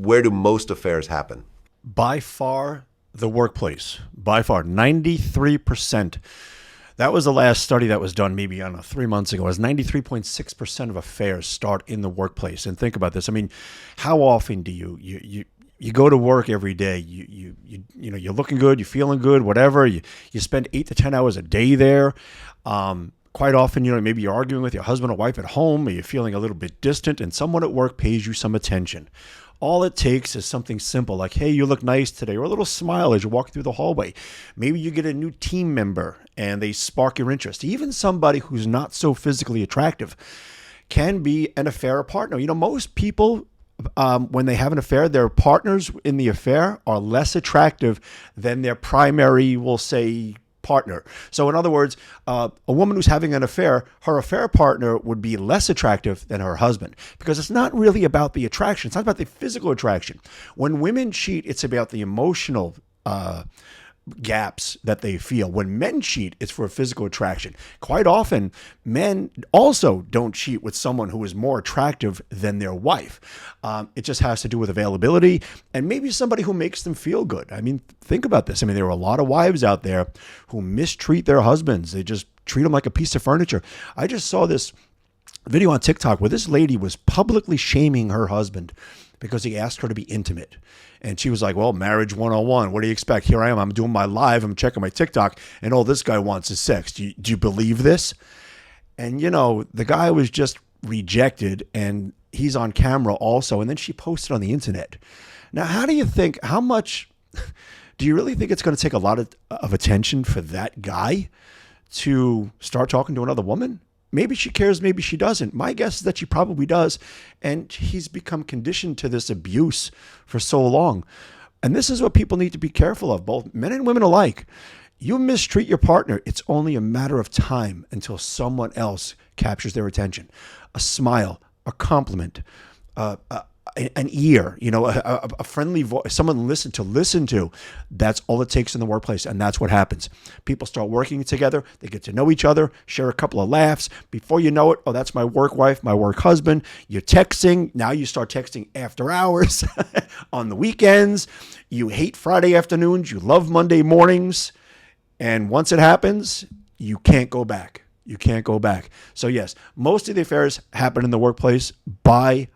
where do most affairs happen? By far, the workplace. By far, 93%. That was the last study that was done maybe, I don't know, 3 months ago. It was 93.6% of affairs start in the workplace. And think about this. I mean, how often do you go to work every day? You know, you're looking good, you're feeling good, whatever. You spend 8 to 10 hours a day there. Quite often, you know, maybe you're arguing with your husband or wife at home, or you're feeling a little bit distant, and someone at work pays you some attention. All it takes is something simple like, hey, you look nice today, or a little smile as you walk through the hallway. Maybe you get a new team member and they spark your interest. Even somebody who's not so physically attractive can be an affair partner. You know, most people, when they have an affair, their partners in the affair are less attractive than their primary, we'll say, partner. So in other words, a woman who's having an affair, her affair partner would be less attractive than her husband, because it's not really about the attraction. It's not about the physical attraction. When women cheat, it's about the emotional gaps that they feel. When men cheat, it's for physical attraction. Quite often, men also don't cheat with someone who is more attractive than their wife. It just has to do with availability and maybe somebody who makes them feel good. I mean, think about this. I mean, there are a lot of wives out there who mistreat their husbands. They just treat them like a piece of furniture. I just saw this video on TikTok where this lady was publicly shaming her husband because he asked her to be intimate. And she was like, well, marriage 101. What do you expect? Here I am. I'm doing my live. I'm checking my TikTok. And all this guy wants is sex. Do you believe this? And, you know, the guy was just rejected. And he's on camera also. And then she posted on the internet. Now, how do you think, how much, do you really think it's going to take a lot of attention for that guy to start talking to another woman? Maybe she cares, maybe she doesn't. My guess is that she probably does. And he's become conditioned to this abuse for so long. And this is what people need to be careful of, both men and women alike. You mistreat your partner, it's only a matter of time until someone else captures their attention. A smile, a compliment, an ear, you know, a friendly voice, someone listen to. That's all it takes in the workplace. And that's what happens. People start working together. They get to know each other, share a couple of laughs. Before you know it, oh, that's my work wife, my work husband. You're texting. Now you start texting after hours on the weekends. You hate Friday afternoons. You love Monday mornings. And once it happens, you can't go back. You can't go back. So yes, most of the affairs happen in the workplace by